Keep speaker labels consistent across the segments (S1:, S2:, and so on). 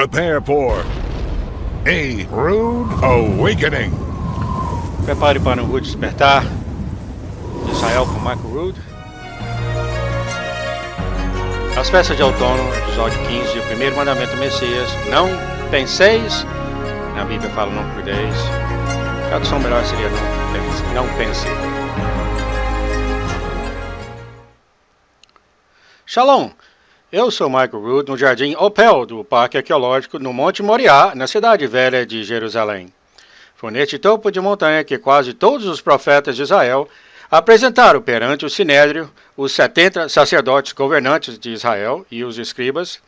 S1: Prepare for a rude awakening.
S2: Prepare para um rude despertar de Israel com Michael Rood. As festas de outono, episódio 15, o primeiro mandamento do Messias. Não penseis, na Bíblia fala não cuideis. A tradução melhor seria não pense. Shalom, eu sou Michael Rood no Jardim Opel do Parque Arqueológico no Monte Moriá, na cidade velha de Jerusalém. Foi neste topo de montanha que quase todos os profetas de Israel apresentaram perante o Sinédrio os 70 sacerdotes governantes de Israel e os escribas.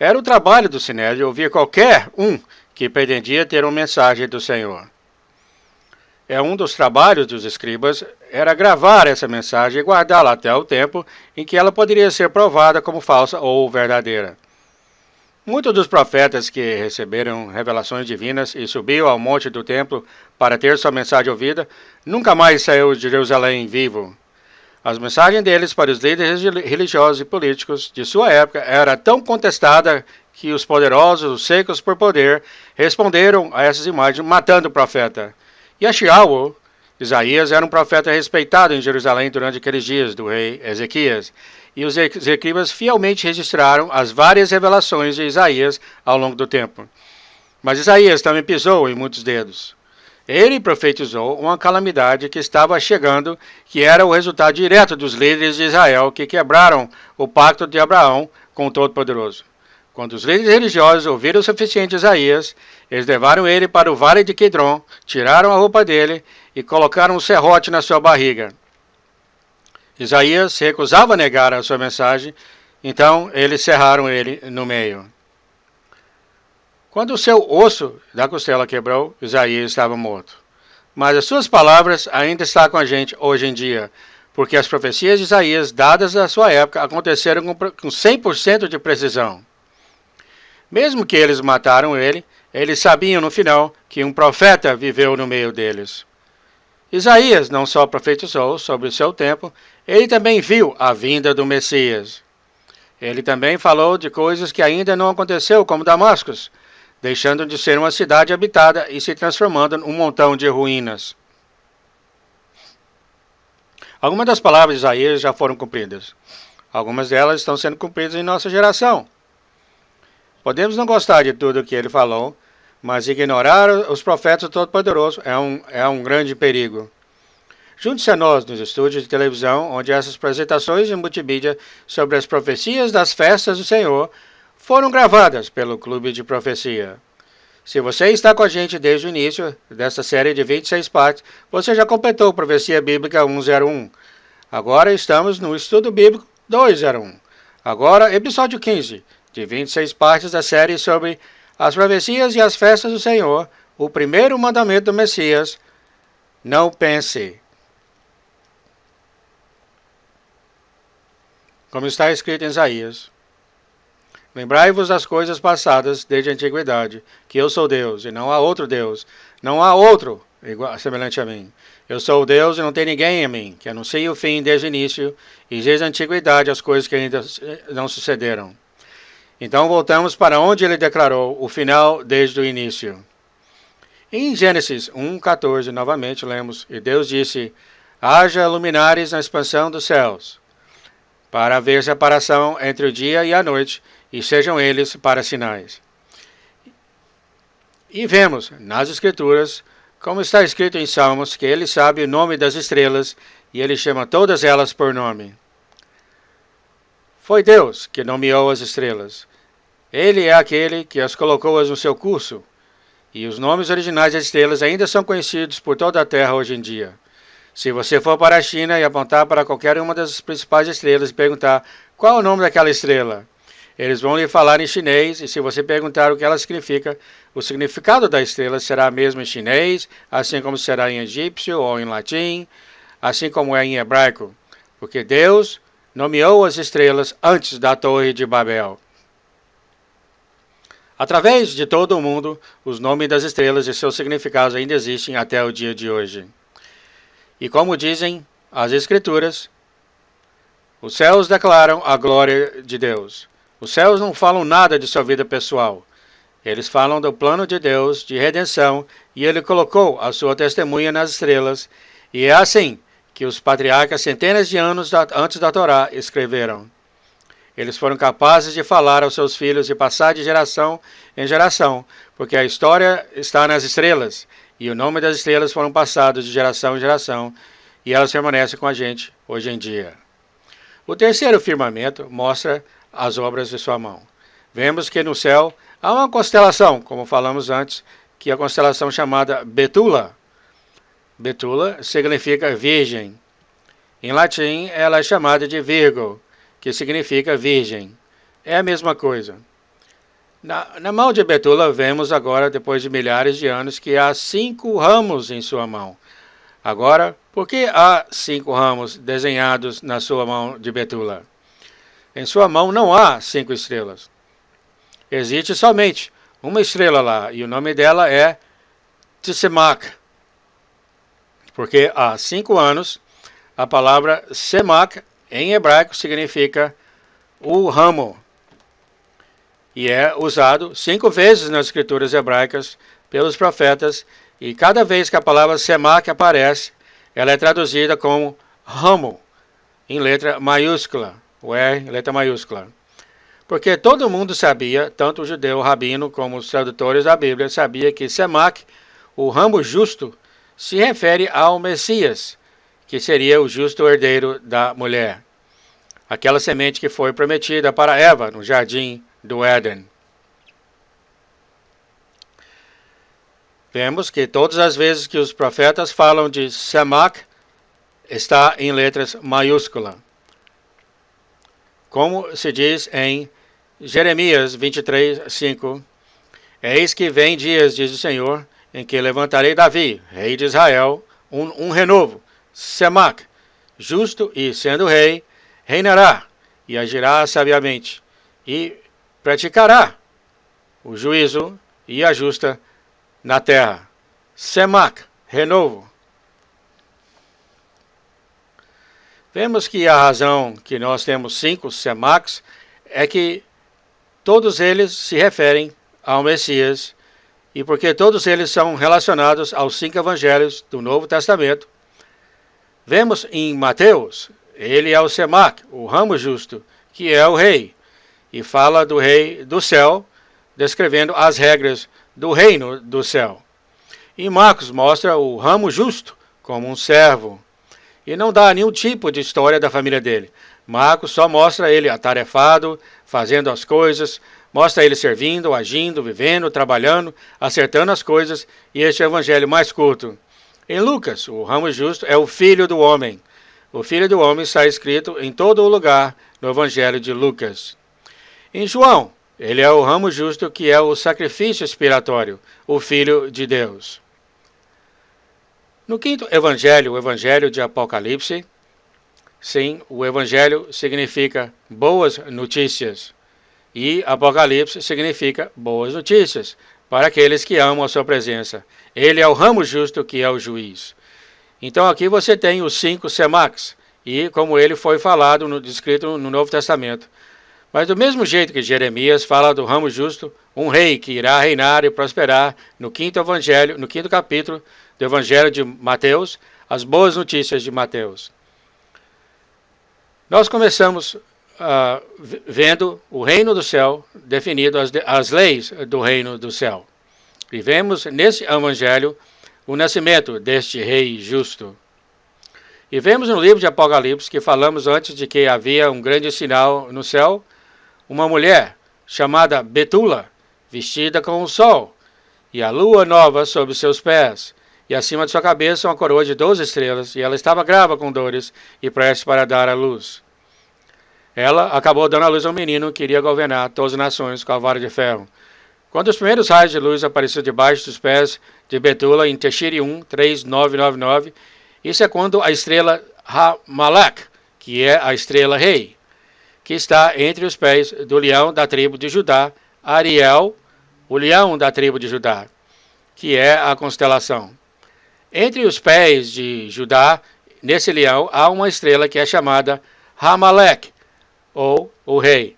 S2: Era o trabalho do Sinédrio ouvir qualquer um que pretendia ter uma mensagem do Senhor. Um dos trabalhos dos escribas era gravar essa mensagem e guardá-la até o tempo em que ela poderia ser provada como falsa ou verdadeira. Muitos dos profetas que receberam revelações divinas e subiu ao monte do templo para ter sua mensagem ouvida, nunca mais saiu de Jerusalém vivo. As mensagens deles para os líderes religiosos e políticos de sua época era tão contestada que os poderosos, os secos por poder, responderam a essas imagens matando o profeta. Yeshayahu, Isaías, era um profeta respeitado em Jerusalém durante aqueles dias do rei Ezequias, e os escribas fielmente registraram as várias revelações de Isaías ao longo do tempo. Mas Isaías também pisou em muitos dedos. Ele profetizou uma calamidade que estava chegando, que era o resultado direto dos líderes de Israel que quebraram o pacto de Abraão com o Todo-Poderoso. Quando os líderes religiosos ouviram o suficiente de Isaías, eles levaram ele para o vale de Quedron, tiraram a roupa dele e colocaram um serrote na sua barriga. Isaías se recusava a negar a sua mensagem, então eles serraram ele no meio. Quando o seu osso da costela quebrou, Isaías estava morto. Mas as suas palavras ainda estão com a gente hoje em dia, porque as profecias de Isaías dadas à sua época aconteceram com 100% de precisão. Mesmo que eles mataram ele, eles sabiam no final que um profeta viveu no meio deles. Isaías não só profetizou sobre o seu tempo, ele também viu a vinda do Messias. Ele também falou de coisas que ainda não aconteceu, como Damascus, deixando de ser uma cidade habitada e se transformando num montão de ruínas. Algumas das palavras de Isaías já foram cumpridas. Algumas delas estão sendo cumpridas em nossa geração. Podemos não gostar de tudo o que ele falou, mas ignorar os profetas do Todo-Poderoso é um grande perigo. Junte-se a nós nos estúdios de televisão, onde essas apresentações em multimídia sobre as profecias das festas do Senhor foram gravadas pelo Clube de Profecia. Se você está com a gente desde o início desta série de 26 partes, você já completou Profecia Bíblica 101. Agora estamos no Estudo Bíblico 201. Agora, episódio 15. De 26 partes da série sobre as profecias e as festas do Senhor, o primeiro mandamento do Messias, não pense. Como está escrito em Isaías: lembrai-vos das coisas passadas desde a antiguidade, que eu sou Deus e não há outro Deus, não há outro semelhante a mim. Eu sou o Deus e não tem ninguém em mim, que anuncie o fim desde o início e desde a antiguidade as coisas que ainda não sucederam. Então voltamos para onde ele declarou o final desde o início. Em Gênesis 1:14, novamente lemos: e Deus disse: haja luminares na expansão dos céus, para haver separação entre o dia e a noite, e sejam eles para sinais. E vemos nas Escrituras, como está escrito em Salmos, que ele sabe o nome das estrelas, e ele chama todas elas por nome. Foi Deus que nomeou as estrelas. Ele é aquele que as colocou no seu curso, e os nomes originais das estrelas ainda são conhecidos por toda a Terra hoje em dia. Se você for para a China e apontar para qualquer uma das principais estrelas e perguntar qual é o nome daquela estrela, eles vão lhe falar em chinês, e se você perguntar o que ela significa, o significado da estrela será mesmo em chinês, assim como será em egípcio ou em latim, assim como é em hebraico, porque Deus nomeou as estrelas antes da Torre de Babel. Através de todo o mundo, os nomes das estrelas e seus significados ainda existem até o dia de hoje. E como dizem as Escrituras, os céus declaram a glória de Deus. Os céus não falam nada de sua vida pessoal. Eles falam do plano de Deus de redenção e ele colocou a sua testemunha nas estrelas, e é assim que os patriarcas, centenas de anos antes da Torá, escreveram. Eles foram capazes de falar aos seus filhos e passar de geração em geração, porque a história está nas estrelas, e o nome das estrelas foram passados de geração em geração, e elas permanecem com a gente hoje em dia. O terceiro firmamento mostra as obras de sua mão. Vemos que no céu há uma constelação, como falamos antes, que é a constelação chamada Betula. Betula significa virgem. Em latim, ela é chamada de Virgo, que significa virgem. É a mesma coisa. Na mão de Betula, vemos agora, depois de milhares de anos, que há 5 ramos em sua mão. Agora, por que há 5 ramos desenhados na sua mão de Betula? Em sua mão não há 5 estrelas. Existe somente uma estrela lá, e o nome dela é Tsemak. Porque há 5 anos, a palavra Semak, em hebraico, significa o ramo. E é usado 5 vezes nas escrituras hebraicas pelos profetas, e cada vez que a palavra Semak aparece, ela é traduzida como ramo, em letra maiúscula, o R, letra maiúscula. Porque todo mundo sabia, tanto o judeu, o rabino, como os tradutores da Bíblia, sabia que Semak, o ramo justo, se refere ao Messias, que seria o justo herdeiro da mulher. Aquela semente que foi prometida para Eva no jardim do Éden. Vemos que todas as vezes que os profetas falam de Semak, está em letras maiúsculas. Como se diz em Jeremias 23, 5. Eis que vem dias, diz o Senhor, em que levantarei Davi, rei de Israel, um renovo, Semak, justo e sendo rei, reinará e agirá sabiamente, e praticará o juízo e a justa na terra. Semak, renovo. Vemos que a razão que nós temos 5 Semaks é que todos eles se referem ao Messias, e porque todos eles são relacionados aos 5 evangelhos do Novo Testamento. Vemos em Mateus, ele é o Semak, o ramo justo, que é o rei, e fala do rei do céu, descrevendo as regras do reino do céu. E Marcos mostra o ramo justo como um servo, e não dá nenhum tipo de história da família dele. Marcos só mostra ele atarefado, fazendo as coisas, mostra ele servindo, agindo, vivendo, trabalhando, acertando as coisas, e este é o evangelho mais curto. Em Lucas, o ramo justo é o filho do homem. O filho do homem está escrito em todo o lugar no evangelho de Lucas. Em João, ele é o ramo justo que é o sacrifício expiatório, o filho de Deus. No quinto evangelho, o evangelho de Apocalipse, sim, o evangelho significa boas notícias. E Apocalipse significa boas notícias para aqueles que amam a sua presença. Ele é o ramo justo que é o juiz. Então aqui você tem os 5 Semaks, e como ele foi falado, descrito no Novo Testamento. Mas do mesmo jeito que Jeremias fala do ramo justo, um rei que irá reinar e prosperar, no quinto evangelho, no quinto capítulo do evangelho de Mateus, as boas notícias de Mateus. Nós começamos vendo o reino do céu, definido as leis do reino do céu. E vemos nesse evangelho o nascimento deste rei justo. E vemos no livro de Apocalipse, que falamos antes de que havia um grande sinal no céu, uma mulher chamada Betula, vestida com o sol, e a lua nova sob seus pés, e acima de sua cabeça uma coroa de 12 estrelas, e ela estava grávida com dores e prestes para dar à luz. Ela acabou dando à luz a um menino que iria governar todas as nações com a vara de ferro. Quando os primeiros raios de luz apareceram debaixo dos pés de Betula, em Teshire 1, 3:999, isso é quando a estrela Hamalek, que é a estrela rei, que está entre os pés do leão da tribo de Judá, Ariel, o leão da tribo de Judá, que é a constelação. Entre os pés de Judá, nesse leão, há uma estrela que é chamada Hamalek, ou o rei.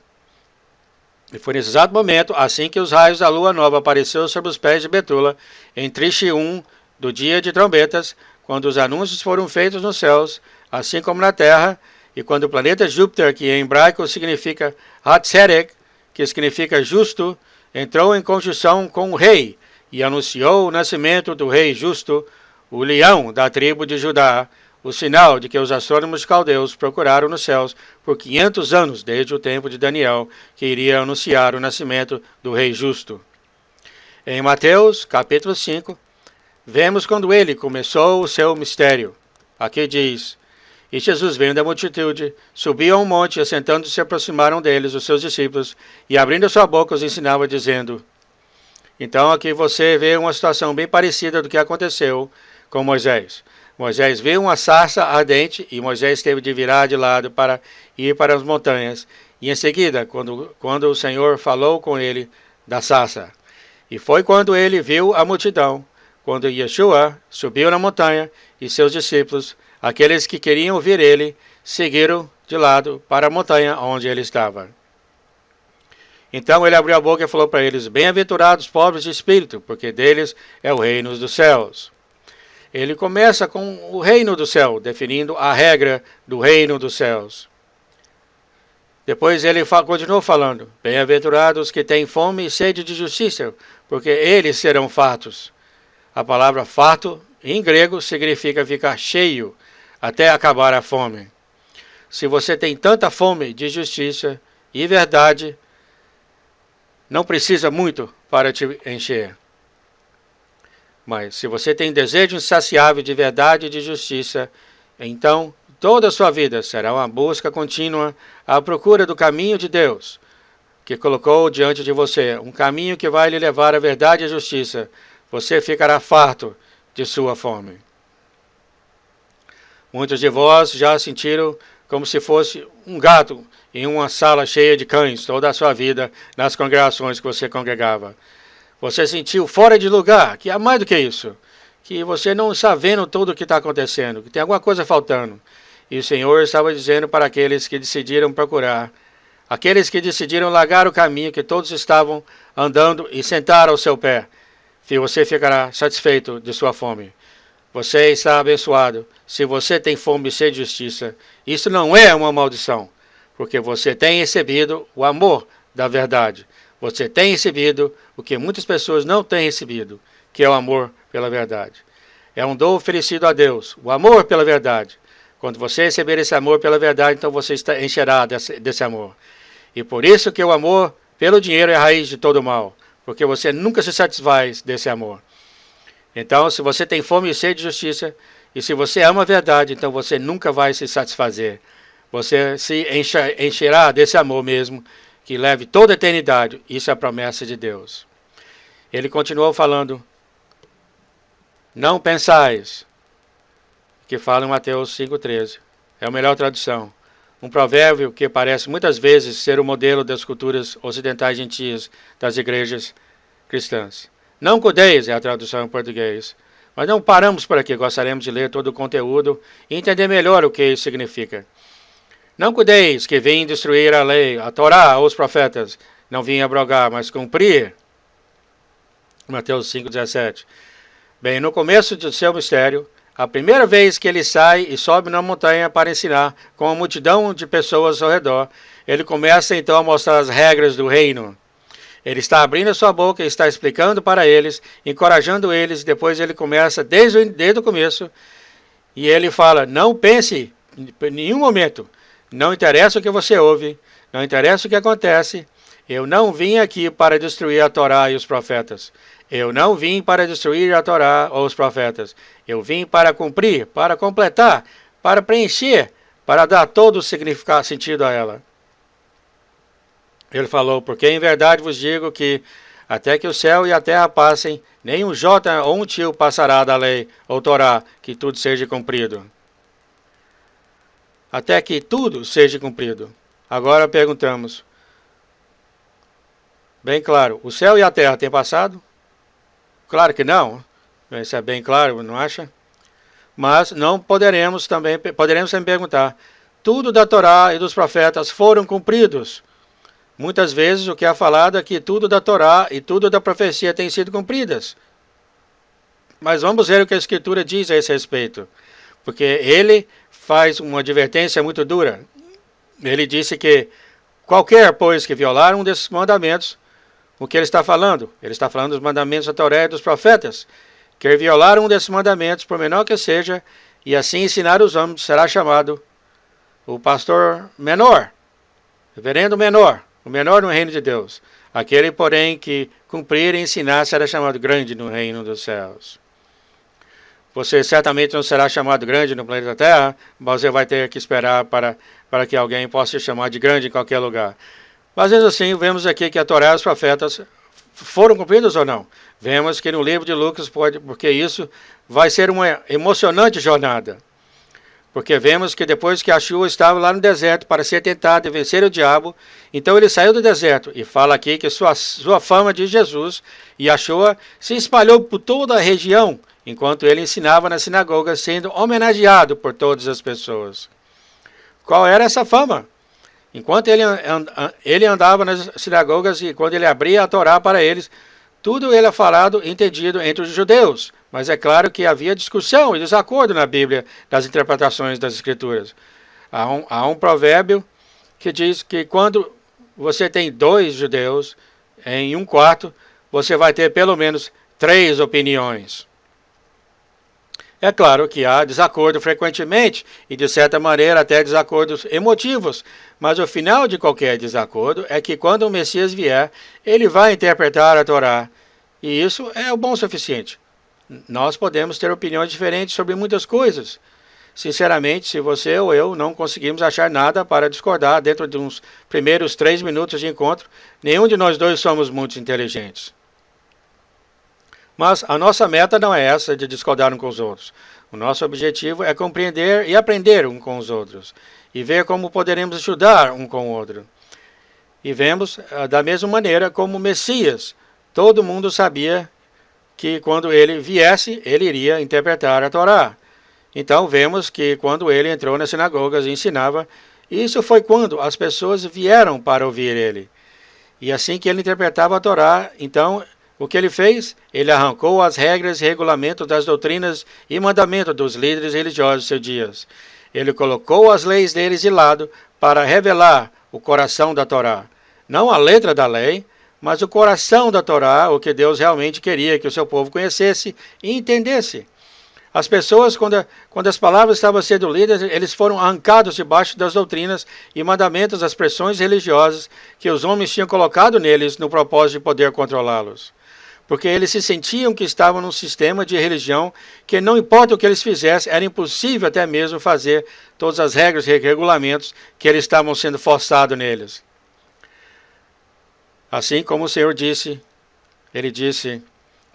S2: E foi nesse exato momento, assim que os raios da lua nova apareceram sobre os pés de Betula, em Trixe 1 do dia de trombetas, quando os anúncios foram feitos nos céus, assim como na terra, e quando o planeta Júpiter, que em hebraico significa Hatzedek, que significa justo, entrou em conjunção com o rei e anunciou o nascimento do rei justo, o leão da tribo de Judá, o sinal de que os astrônomos caldeus procuraram nos céus por 500 anos, desde o tempo de Daniel, que iria anunciar o nascimento do Rei Justo. Em Mateus, capítulo 5, vemos quando ele começou o seu mistério. Aqui diz: E Jesus, vendo da multitude, subiu a um monte, e assentando-se se aproximaram deles os seus discípulos, e abrindo a sua boca os ensinava, dizendo... Então aqui você vê uma situação bem parecida do que aconteceu com Moisés. Moisés viu uma sarça ardente e Moisés teve de virar de lado para ir para as montanhas. E em seguida, quando o Senhor falou com ele da sarça. E foi quando ele viu a multidão, quando Yeshua subiu na montanha e seus discípulos, aqueles que queriam ouvir ele, seguiram de lado para a montanha onde ele estava. Então ele abriu a boca e falou para eles: Bem-aventurados os pobres de espírito, porque deles é o reino dos céus. Ele começa com o reino do céu, definindo a regra do reino dos céus. Depois ele continuou falando: Bem-aventurados os que têm fome e sede de justiça, porque eles serão fartos. A palavra farto, em grego, significa ficar cheio, até acabar a fome. Se você tem tanta fome de justiça e verdade, não precisa muito para te encher. Mas se você tem desejo insaciável de verdade e de justiça, então toda a sua vida será uma busca contínua à procura do caminho de Deus, que colocou diante de você, um caminho que vai lhe levar à verdade e à justiça. Você ficará farto de sua fome. Muitos de vós já sentiram como se fosse um gato em uma sala cheia de cães toda a sua vida nas congregações que você congregava. Você sentiu fora de lugar, que há mais do que isso, que você não está vendo tudo o que está acontecendo, que tem alguma coisa faltando. E o Senhor estava dizendo para aqueles que decidiram procurar, aqueles que decidiram largar o caminho que todos estavam andando e sentar ao seu pé, que você ficará satisfeito de sua fome. Você está abençoado. Se você tem fome e sede de justiça, isso não é uma maldição, porque você tem recebido o amor da verdade. Você tem recebido o que muitas pessoas não têm recebido, que é o amor pela verdade. É um dom oferecido a Deus, o amor pela verdade. Quando você receber esse amor pela verdade, então você encherá desse amor. E por isso que o amor pelo dinheiro é a raiz de todo mal, porque você nunca se satisfaz desse amor. Então, se você tem fome e sede de justiça, e se você ama a verdade, então você nunca vai se satisfazer. Você se encherá desse amor mesmo, que leve toda a eternidade. Isso é a promessa de Deus. Ele continuou falando: Não pensais, que fala em Mateus 5,13. É a melhor tradução. Um provérbio que parece muitas vezes ser o modelo das culturas ocidentais gentias das igrejas cristãs. Não cuideis é a tradução em português. Mas não paramos por aqui, gostaríamos de ler todo o conteúdo e entender melhor o que isso significa. Não cuideis que vim destruir a lei, a Torá ou os profetas. Não vim abrogar, mas cumprir. Mateus 5,17. Bem, no começo do seu mistério, a primeira vez que ele sai e sobe na montanha para ensinar com uma multidão de pessoas ao redor, ele começa então a mostrar as regras do reino. Ele está abrindo a sua boca e está explicando para eles, encorajando eles. Depois ele começa desde o começo e ele fala: Não pense em nenhum momento, não interessa o que você ouve, não interessa o que acontece, eu não vim aqui para destruir a Torá e os profetas. Eu não vim para destruir a Torá ou os profetas. Eu vim para cumprir, para completar, para preencher, para dar todo o significado, sentido a ela. Ele falou: Porque em verdade vos digo que até que o céu e a terra passem, nem um jota ou um tio passará da lei ou Torá, que tudo seja cumprido. Até que tudo seja cumprido. Agora perguntamos, bem claro, o céu e a terra têm passado? Claro que não. Isso é bem claro, não acha? Mas não poderemos também perguntar, tudo da Torá e dos profetas foram cumpridos? Muitas vezes o que é falado é que tudo da Torá e tudo da profecia tem sido cumpridas. Mas vamos ver o que a Escritura diz a esse respeito. Porque ele faz uma advertência muito dura. Ele disse que qualquer, pois, que violar um desses mandamentos, o que ele está falando? Ele está falando dos mandamentos da Torá e dos profetas. Quer violar um desses mandamentos, por menor que seja, e assim ensinar os homens, será chamado o pastor menor, reverendo menor, o menor no reino de Deus. Aquele, porém, que cumprir e ensinar será chamado grande no reino dos céus. Você certamente não será chamado grande no planeta Terra, mas você vai ter que esperar para que alguém possa te chamar de grande em qualquer lugar. Mas mesmo assim, vemos aqui que a Torá e os profetas foram cumpridos ou não? Vemos que no livro de Lucas, porque isso vai ser uma emocionante jornada. Porque vemos que depois que Yeshua estava lá no deserto para ser tentado e vencer o diabo, então ele saiu do deserto e fala aqui que sua fama de Jesus e Yeshua se espalhou por toda a região, enquanto ele ensinava na sinagoga, sendo homenageado por todas as pessoas. Qual era essa fama? Enquanto ele andava nas sinagogas e quando ele abria a Torá para eles, tudo ele é falado e entendido entre os judeus. Mas é claro que havia discussão e desacordo na Bíblia das interpretações das Escrituras. Há um provérbio que diz que quando você tem 2 judeus em um quarto, você vai ter pelo menos 3 opiniões. É claro que há desacordo frequentemente e, de certa maneira, até desacordos emotivos, mas o final de qualquer desacordo é que quando o Messias vier, ele vai interpretar a Torá, e isso é o bom o suficiente. Nós podemos ter opiniões diferentes sobre muitas coisas. Sinceramente, se você ou eu não conseguimos achar nada para discordar dentro de uns primeiros 3 minutos de encontro, nenhum de nós dois somos muito inteligentes. Mas a nossa meta não é essa de discordar uns com os outros. O nosso objetivo é compreender e aprender uns com os outros e ver como poderemos ajudar um com o outro. E vemos da mesma maneira como o Messias. Todo mundo sabia que quando ele viesse, ele iria interpretar a Torá. Então vemos que quando ele entrou nas sinagogas e ensinava, isso foi quando as pessoas vieram para ouvir ele. E assim que ele interpretava a Torá, então o que ele fez? Ele arrancou as regras e regulamentos das doutrinas e mandamentos dos líderes religiosos de seus dias. Ele colocou as leis deles de lado para revelar o coração da Torá. Não a letra da lei, mas o coração da Torá, o que Deus realmente queria que o seu povo conhecesse e entendesse. As pessoas, quando as palavras estavam sendo lidas, eles foram arrancados debaixo das doutrinas e mandamentos das pressões religiosas que os homens tinham colocado neles no propósito de poder controlá-los. Porque eles se sentiam que estavam num sistema de religião que não importa o que eles fizessem, era impossível até mesmo fazer todas as regras e regulamentos que eles estavam sendo forçados neles. Assim como o Senhor disse, ele disse,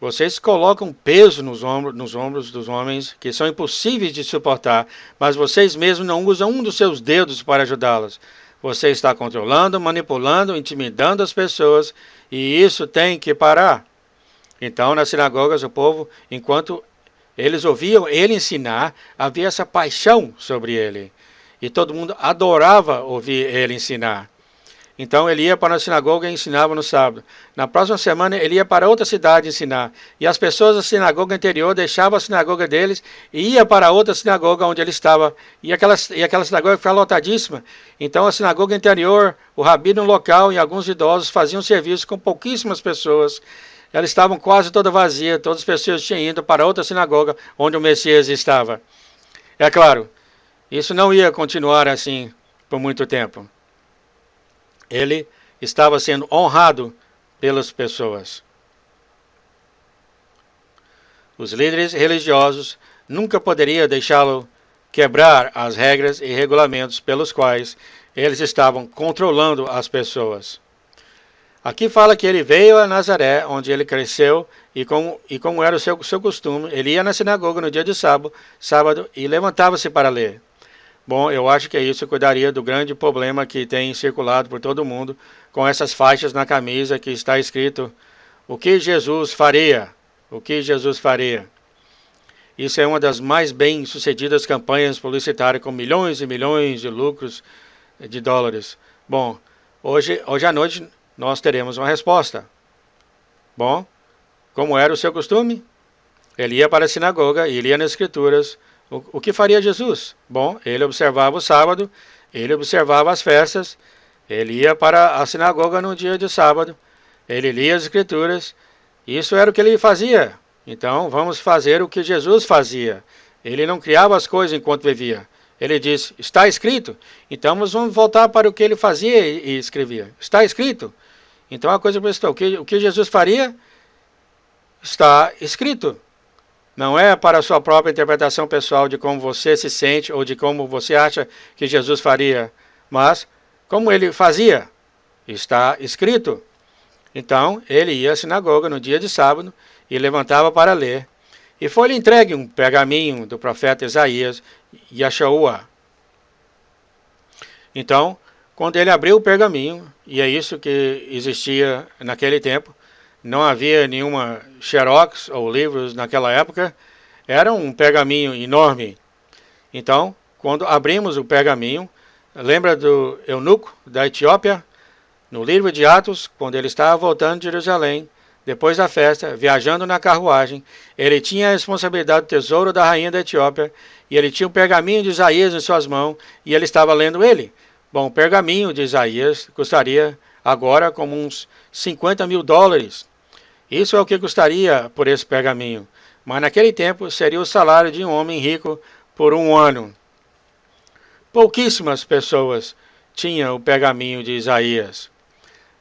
S2: vocês colocam peso nos ombros dos homens que são impossíveis de suportar, mas vocês mesmos não usam um dos seus dedos para ajudá-los. Você está controlando, manipulando, intimidando as pessoas e isso tem que parar. Então, nas sinagogas, o povo, enquanto eles ouviam ele ensinar, havia essa paixão sobre ele. E todo mundo adorava ouvir ele ensinar. Então, ele ia para a sinagoga e ensinava no sábado. Na próxima semana, ele ia para outra cidade ensinar. E as pessoas da sinagoga anterior deixavam a sinagoga deles e ia para outra sinagoga onde ele estava. E aquela sinagoga ficava lotadíssima. Então, a sinagoga anterior, o rabino local e alguns idosos faziam serviço com pouquíssimas pessoas. Elas estavam quase toda vazia, todas as pessoas tinham ido para outra sinagoga onde o Messias estava. É claro, isso não ia continuar assim por muito tempo. Ele estava sendo honrado pelas pessoas. Os líderes religiosos nunca poderiam deixá-lo quebrar as regras e regulamentos pelos quais eles estavam controlando as pessoas. Aqui fala que ele veio a Nazaré, onde ele cresceu, e como era o seu costume, ele ia na sinagoga no dia de sábado e levantava-se para ler. Bom, eu acho que isso cuidaria do grande problema que tem circulado por todo o mundo, com essas faixas na camisa que está escrito, o que Jesus faria? O que Jesus faria? Isso é uma das mais bem-sucedidas campanhas publicitárias com milhões e milhões de lucros de dólares. Bom, Hoje à noite nós teremos uma resposta. Bom, como era o seu costume? Ele ia para a sinagoga e lia nas Escrituras. O que faria Jesus? Bom, ele observava o sábado, ele observava as festas, ele ia para a sinagoga no dia de sábado, ele lia as Escrituras. Isso era o que ele fazia. Então, vamos fazer o que Jesus fazia. Ele não criava as coisas enquanto vivia. Ele disse, está escrito. Então, nós vamos voltar para o que ele fazia e escrevia. Está escrito. Então, a coisa prestou. O que Jesus faria? Está escrito. Não é para a sua própria interpretação pessoal de como você se sente ou de como você acha que Jesus faria, mas como ele fazia. Está escrito. Então, ele ia à sinagoga no dia de sábado e levantava para ler. E foi-lhe entregue um pergaminho do profeta Isaías, Yeshua. Então, quando ele abriu o pergaminho, e é isso que existia naquele tempo, não havia nenhuma xerox ou livros naquela época, era um pergaminho enorme. Então, quando abrimos o pergaminho, lembra do eunuco da Etiópia? No livro de Atos, quando ele estava voltando de Jerusalém, depois da festa, viajando na carruagem, ele tinha a responsabilidade do tesouro da rainha da Etiópia, e ele tinha um pergaminho de Isaías em suas mãos, e ele estava lendo ele. Bom, o pergaminho de Isaías custaria agora como uns $50.000. Isso é o que custaria por esse pergaminho. Mas naquele tempo seria o salário de um homem rico por um ano. Pouquíssimas pessoas tinham o pergaminho de Isaías.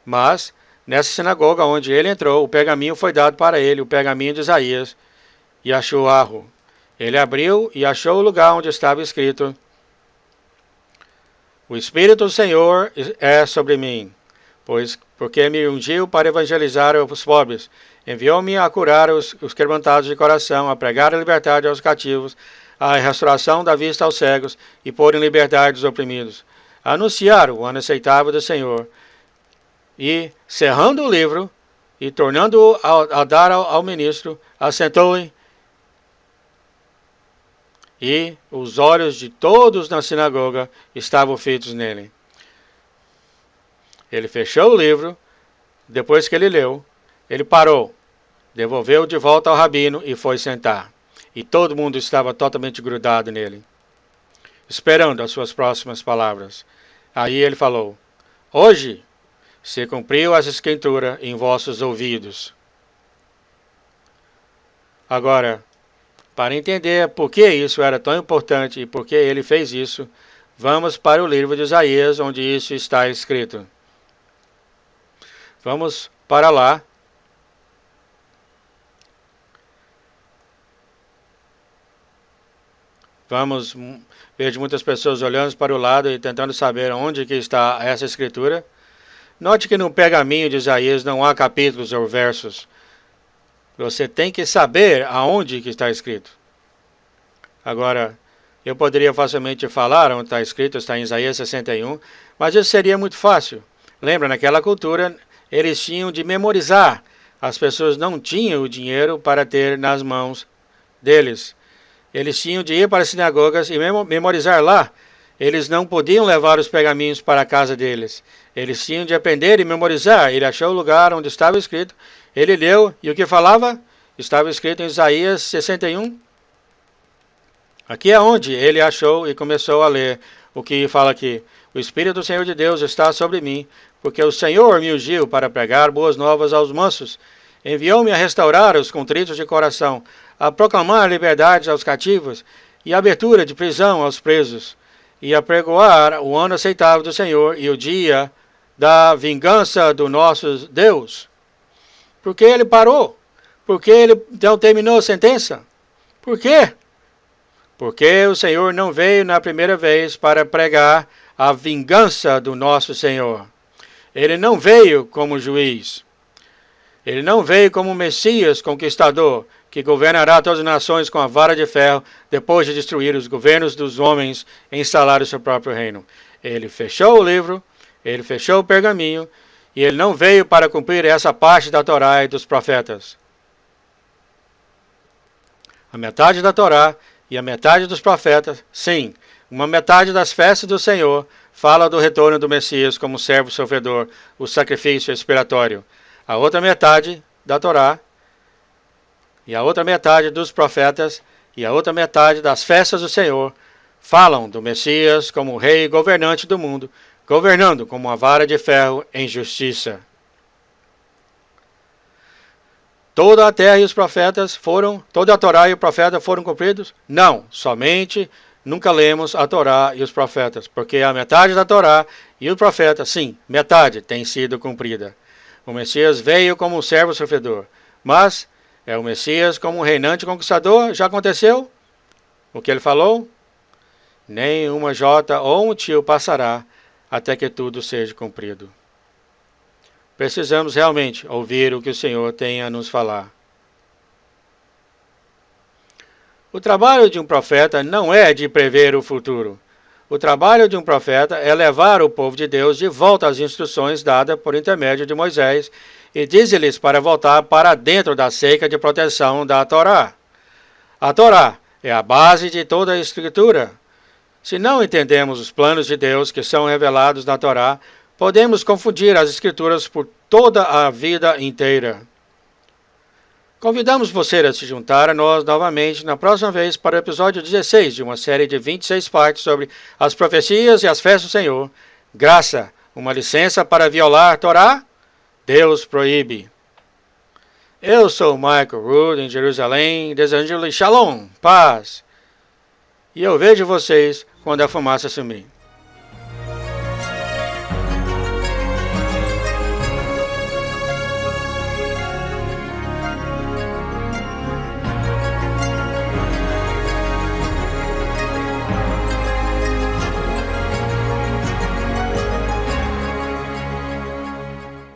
S2: Mas, nessa sinagoga onde ele entrou, o pergaminho foi dado para ele, o pergaminho de Isaías, e achou arro. Ele abriu e achou o lugar onde estava escrito: O Espírito do Senhor é sobre mim, porque me ungiu para evangelizar os pobres, enviou-me a curar os quebrantados de coração, a pregar a liberdade aos cativos, a restauração da vista aos cegos e pôr em liberdade os oprimidos, a anunciar o ano aceitável do Senhor. E, cerrando o livro e tornando-o a dar ao ministro, assentou-lhe, e os olhos de todos na sinagoga estavam fitos nele. Ele fechou o livro, depois que ele leu, ele parou, devolveu de volta ao rabino e foi sentar. E todo mundo estava totalmente grudado nele, esperando as suas próximas palavras. Aí ele falou: Hoje se cumpriu essa escritura em vossos ouvidos. Agora, para entender por que isso era tão importante e por que ele fez isso, vamos para o livro de Isaías, onde isso está escrito. Vamos para lá. Vamos ver muitas pessoas olhando para o lado e tentando saber onde que está essa escritura. Note que no pergaminho de Isaías não há capítulos ou versos. Você tem que saber aonde que está escrito. Agora, eu poderia facilmente falar onde está escrito, está em Isaías 61, mas isso seria muito fácil. Lembra, naquela cultura, eles tinham de memorizar. As pessoas não tinham o dinheiro para ter nas mãos deles. Eles tinham de ir para as sinagogas e memorizar lá. Eles não podiam levar os pergaminhos para a casa deles. Eles tinham de aprender e memorizar. Ele achou o lugar onde estava escrito. Ele leu. E o que falava? Estava escrito em Isaías 61. Aqui é onde ele achou e começou a ler o que fala aqui. O Espírito do Senhor de Deus está sobre mim, porque o Senhor me ungiu para pregar boas novas aos mansos. Enviou-me a restaurar os contritos de coração, a proclamar liberdade aos cativos e abertura de prisão aos presos, e a pregoar o ano aceitável do Senhor e o dia da vingança do nosso Deus. Por que ele parou? Por que ele não terminou a sentença? Por quê? Porque o Senhor não veio na primeira vez para pregar a vingança do nosso Senhor. Ele não veio como juiz. Ele não veio como Messias conquistador, que governará todas as nações com a vara de ferro, depois de destruir os governos dos homens e instalar o seu próprio reino. Ele fechou o livro, ele fechou o pergaminho, e ele não veio para cumprir essa parte da Torá e dos profetas. A metade da Torá e a metade dos profetas, sim, uma metade das festas do Senhor fala do retorno do Messias como servo sofredor, o sacrifício expiatório. A outra metade da Torá, e a outra metade dos profetas, e a outra metade das festas do Senhor, falam do Messias como o rei governante do mundo, governando como uma vara de ferro em justiça. Toda a terra e os profetas foram, toda a Torá e o profeta foram cumpridos? Não, somente nunca lemos a Torá e os profetas, porque a metade da Torá e o profeta, sim, metade tem sido cumprida. O Messias veio como um servo sofredor, mas é o Messias como um reinante conquistador? Já aconteceu? O que ele falou? Nem uma jota ou um tio passará até que tudo seja cumprido. Precisamos realmente ouvir o que o Senhor tem a nos falar. O trabalho de um profeta não é de prever o futuro. O trabalho de um profeta é levar o povo de Deus de volta às instruções dadas por intermédio de Moisés e diz-lhes para voltar para dentro da cerca de proteção da Torá. A Torá é a base de toda a Escritura. Se não entendemos os planos de Deus que são revelados na Torá, podemos confundir as Escrituras por toda a vida inteira. Convidamos você a se juntar a nós novamente na próxima vez para o episódio 16 de uma série de 26 partes sobre as profecias e as festas do Senhor. Graça, uma licença para violar a Torá? Deus proíbe. Eu sou Michael Rood, em Jerusalém, desejando-lhe Shalom, paz. E eu vejo vocês quando a fumaça sumir.